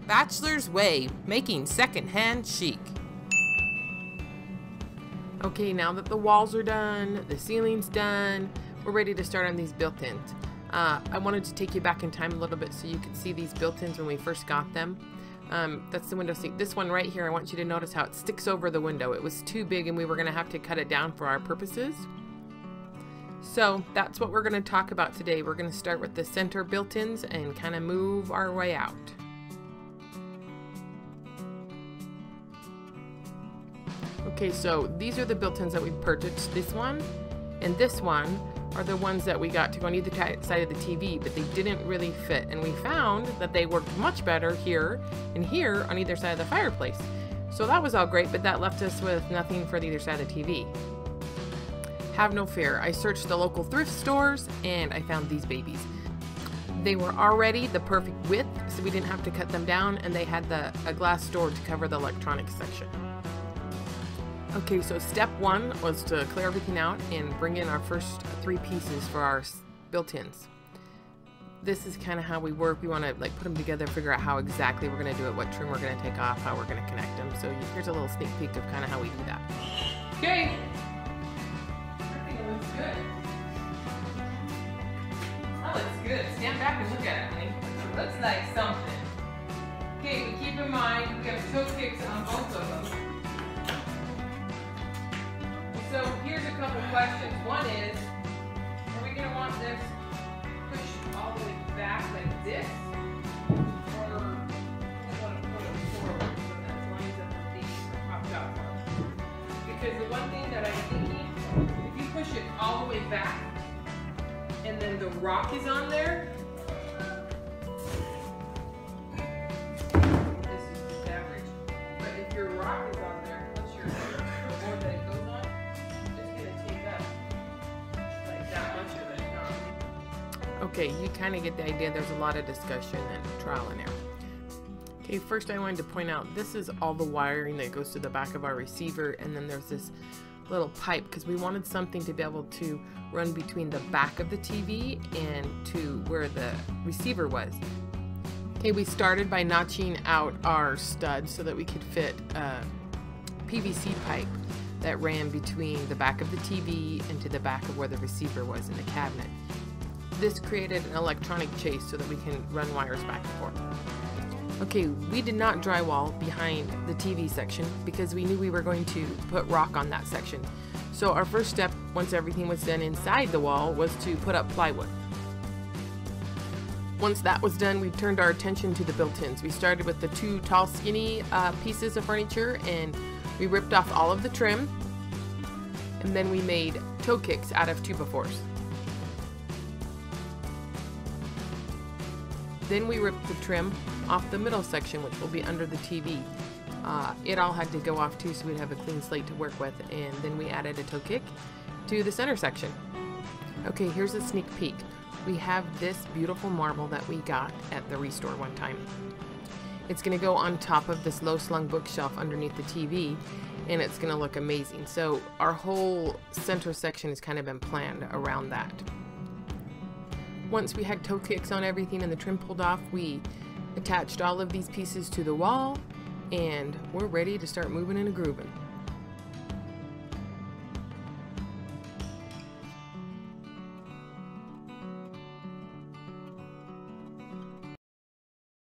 Bachelor's Way, making secondhand chic. Okay, now that the walls are done, the ceiling's done, we're ready to start on these built-ins. I wanted to take you back in time a little bit so you could see these built-ins when we first got them. That's the window seat. This one right here, I want you to notice how it sticks over the window. It was too big and we were going to have to cut it down for our purposes. So that's what we're going to talk about today. We're going to start with the center built-ins and kind of move our way out. Okay, so these are the built-ins that we purchased. This one and this one are the ones that we got to go on either side of the TV, but they didn't really fit. And we found that they worked much better here and here on either side of the fireplace. So that was all great, but that left us with nothing for either side of the TV. Have no fear. I searched the local thrift stores and I found these babies. They were already the perfect width, so we didn't have to cut them down, and they had a glass door to cover the electronics section. Okay, so step one was to clear everything out and bring in our first 3 pieces for our built-ins. This is kind of how we work. We want to like put them together, figure out how exactly we're going to do it, what trim we're going to take off, how we're going to connect them. So here's a little sneak peek of kind of how we do that. Okay. Everything looks good. That looks good. Stand back and look at it, honey. It looks like something. Okay, but keep in mind we have toe kicks on both of them. So here's a couple questions. One is, are we going to want this pushed all the way back like this? Or do we want to put it forward so that it lines up with these or popped out for us? Because the one thing that I'm thinking, if you push it all the way back and then the rock is on there, this is just average. But if your rock is on there, plus your board that it goes on, okay, you kind of get the idea. There's a lot of discussion and trial and error. Okay, first I wanted to point out this is all the wiring that goes to the back of our receiver, and then there's this little pipe because we wanted something to be able to run between the back of the TV and to where the receiver was. Okay, we started by notching out our stud so that we could fit a PVC pipe that ran between the back of the TV and to the back of where the receiver was in the cabinet. This created an electronic chase so that we can run wires back and forth. Okay, we did not drywall behind the TV section because we knew we were going to put rock on that section. So our first step, once everything was done inside the wall, was to put up plywood. Once that was done, we turned our attention to the built-ins. We started with the 2 tall, skinny pieces of furniture, and we ripped off all of the trim, and then we made toe kicks out of 2x4s. Then we ripped the trim off the middle section, which will be under the TV. It all had to go off too, so we'd have a clean slate to work with, and then we added a toe kick to the center section. Okay, here's a sneak peek. We have this beautiful marble that we got at the Restore one time. It's going to go on top of this low slung bookshelf underneath the TV, and it's going to look amazing. So our whole center section has kind of been planned around that. Once we had toe kicks on everything and the trim pulled off, we attached all of these pieces to the wall, and we're ready to start moving and grooving.